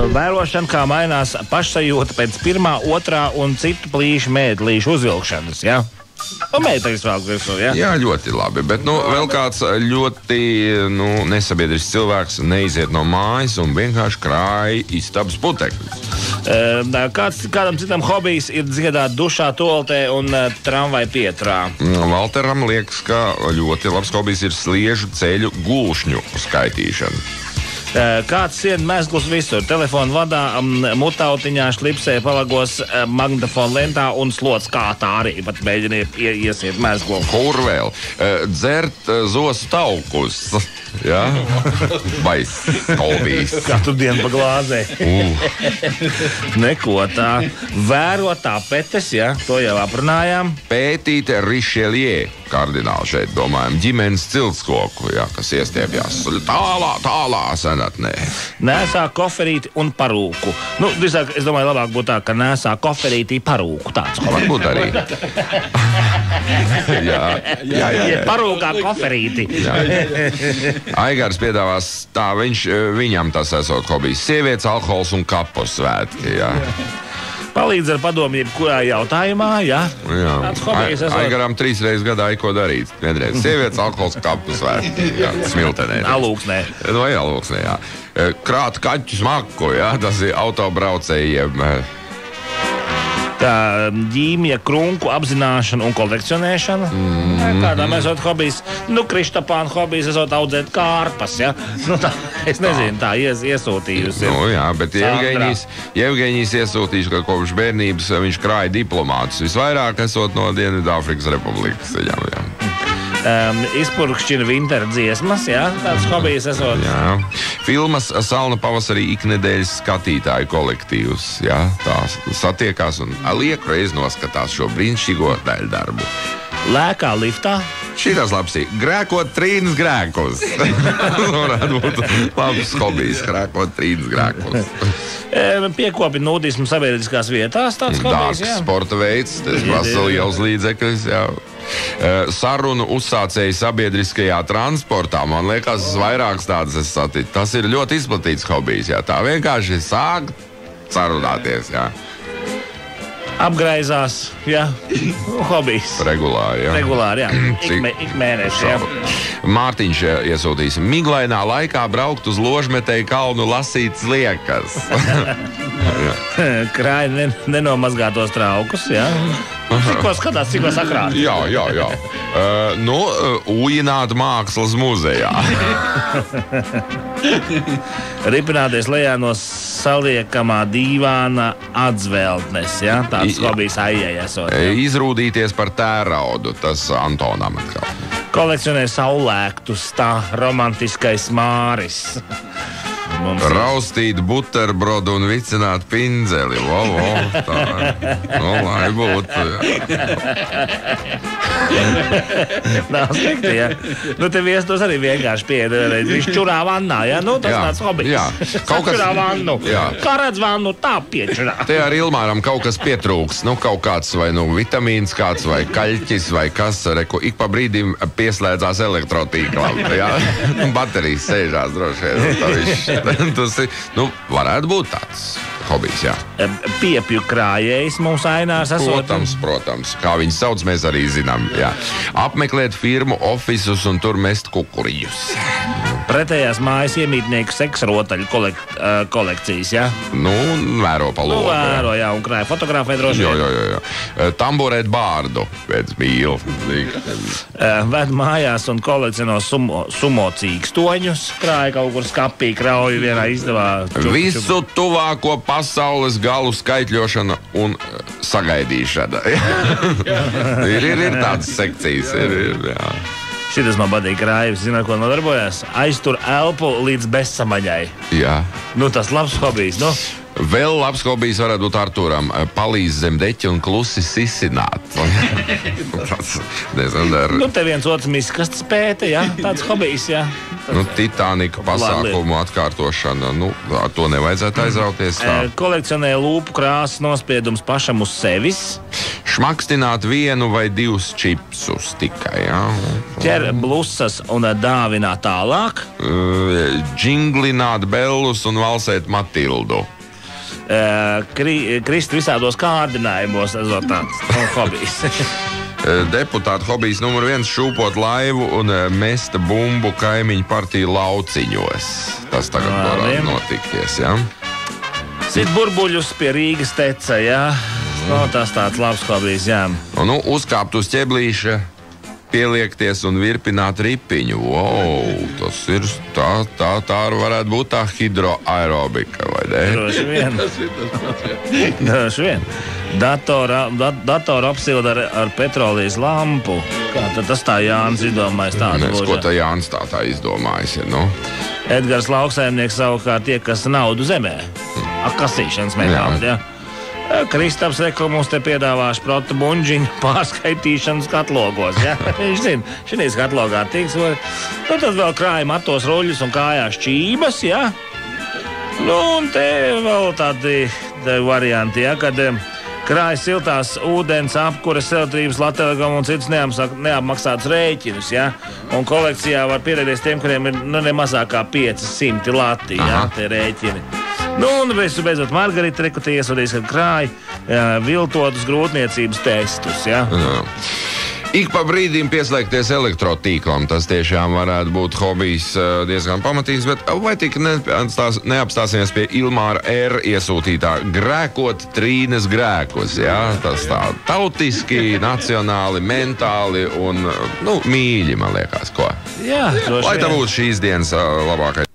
Vērošana, kā mainās pašsajūta pēc pirmā, otrā un citu plīšu mēdlīšu uzvilkšanas, jā? Meitenes vēl virsū, jā? Jā, ļoti labi, bet vēl kāds ļoti nesabiedrisks cilvēks neiziet no mājas un vienkārši krāj istabas putekļus. Kādam citam hobijs ir dziedāt dušā, toaletē un tramvai pieturā? Valteram liekas, ka ļoti labs hobijs ir sliežu ceļu gulšņu skaitīšana. Kāds sien mezglus visur, telefonu vadā, mutautiņā, šlipsē, palagos, magnetofonu lentā un slots kātā arī pat mēģiniet iesiet mezglu. Kur vēl? Dzert zosu taukus. Jā? Vai hobijs. Katru dienu pa glāzē. Neko tā. Vērot tapetes, jā, to jau aprunājām. Pētīt Richelieu kardinālu šeit, domājam, ģimenes ciltskoku, jā, kas iestiepjās tālā senatnē. Nēsā koferīti un parūku. Drīzāk, es domāju, labāk būtu tā, ka nēsā koferīti parūku. Tāds varbūt arī. Jā. Parūkā koferīti. Aigars piedāvās tā, viņam tas esot hobijs. Sievietes, alkohols un kapu svētki, jā. Palīdz ar padomu jebkurā jautājumā, jā? Jā. Aigaram 3 reizes gadā ko darīt. Vienreiz sievietes, alkohols, kapu svētki, jā, smiltenē. Alūksnē. Vai alūksnē, jā. Krāt kaķu smaku, jā, tas ir autobraucējiem. Tā ģīmija, krunku apzināšana un kolekcionēšana. Kādām esot hobijs? Kristapāna hobijs esot audzēt kārpas, ja? Tā, es nezinu, tā iesūtījusi. Jā, bet Jevgeņijs iesūtījuši, ka kopš bērnības viņš krāja diplomātus. Visvairāk esot no Dienvidāfrikas Republikas. Jā. Izpurkšķina vinter dziesmas, jā, tāds hobijs esot. Jā. Filmas Salna pavasarī iknedēļas skatītāju kolektīvs, jā, tās satiekās un lieku reiz noskatās šo brīnišķīgo daļdarbu. Lēkā liftā? Šitas labs ir grēkot trīnas grēkus. Varētu būt labs hobijs, grēkot trīnas grēkus. Piekopi nudismu sabiedriskās vietās, tāds hobijs, jā. Sporta veids, tas prasa liels līdzekļus, jā. Sarunu uzsācēji sabiedriskajā transportā. Man liekas, vairākas tādas es satiku. Tas ir ļoti izplatīts hobijs, jā. Tā vienkārši sāk sarunāties, jā. Apgraizās, jā. Hobijs. Regulāri, jā. Regulāri, jā. Ik mēneši, jā. Mārtiņš iesūtīs. Miglainā laikā braukt uz Ložmetēju kalnu lasīt sliekas. Krāja nenomazgātos traukus, jā. Cikos skatās, cikos sakrāt. Jā. Ujināt mākslas muzejā. Ripināties lejā no saliekamā dīvāna atzveltnes, jā. Tāds hobijs aijai esot. Izrūdīties par tēraudu, tas Antonam atkal. Kolekcionē saulēktus, tā romantiskais Māris. Raustīt buterbrodu un vicināt pindzeli. Tā. Lai būtu. Nav slikti, jā. Te viestos arī vienkārši piedēlēt. Viņš čurā vannā, jā? Tas nāc hobijs. Jā. Čurā vannu. Jā. Kā redz vannu, tā piečurā. Te ar Ilmāram kaut kas pietrūks. Kaut kāds vai vitamīns kāds vai kaļķis vai kas. Ik pa brīdim pieslēdzās elektrotīklam. Baterijas sēžās droši vien. Tas ir, varētu būt tāds hobijs, jā. Piepju krājējs mūsu ainās esot. Protams. Kā viņus sauc, mēs arī zinām, jā. Apmeklēt firmu ofisus un tur mest kukuriņus. Pretējās mājas iemītnieku seksrotaļu kolekcijas, jā? Vēro pa logu. Vēro, jā, un krāja fotografē droši. Jā. Tamborēt bārdu pēc mīlu. Ved mājās un kolekciono sumo cīkstoņus. Krāja kaut kur skapī, krauju vienā izdevā. Visu tuvāko pasaules galu skaitļošana un sagaidīšana. ir tādas sekcijas. Jā. Šitas man patīk Rājus, zina, ko nodarbojās? Aiztur elpu līdz bezsamaņai. Jā. Tas labs hobijs, Vēl labs hobijs varētu būt Artūram. Palīdz zem deķa un klusi sisināt. Te viens otrs miskastas pēta, jā? Tāds hobijs, jā. Titanika pasākumu atkārtošana. Ar to nevajadzētu aizrauties. Kolekcionē lūpu krāsas nospiedums pašam uz sevis. Šmakstināt 1 vai 2 čipsus tikai, jā. Ķer blusas un dāvinā tālāk. Džinglināt bellus un valsēt Matildu. Krist visādos kārdinājumos, tāds hobijs. Deputāta hobijs numur 1 - šūpot laivu un mesta bumbu kaimiņu partiju lauciņos. Tas tagad varētu notikties, jā? Sit burbuļus pie Rīgas teca, jā? No, tas tāds labs hobijs, jā. Nu, uzkāpt uz ķeblīša, pieliekties un virpināt ripiņu. Wow, tas ir tā varētu būt tā hidroaerobika, vai ne? Droši vien. Droši vien. Datoru apsilda ar petrolijas lampu. Kā tad tas tā Jānis izdomājis tādu? Ko tā Jānis tā izdomājis ir, nu? Edgars Lauksaimnieks savukārt iekas naudu zemē. Kasīšanas metāli, jā. Kristaps mums te piedāvā šprotu buņģiņu pārskaitīšanas katlogos, jā. Viņš zina, šīs katlogā tiks. Nu, tad vēl krāja matos ruļus un kājās čības, jā. Nu, un te vēl tādi varianti, jā, kad krāja siltās ūdens apkuras, elektrības, Latelekom un citus neapmaksātus rēķinus, jā. Un kolekcijā var pierēdies tiem, kuriem ir nemazākā 500 lati, jā, tie rēķini. Nu, un beidzot Margarita Rekutī iesūdīs, kad krāja viltotus grūtniecības testus, jā. Ik pa brīdim pieslēgties elektrotīklam, tas tiešām varētu būt hobijs diezgan pamatīgs, bet vai tik neapstāsimies pie Ilmāra R. iesūtītā grēkot trīnes grēkus, jā? Tas tā tautiski, nacionāli, mentāli un, mīļi, man liekas, ko? Jā, lai tā būtu šīs dienas labākais.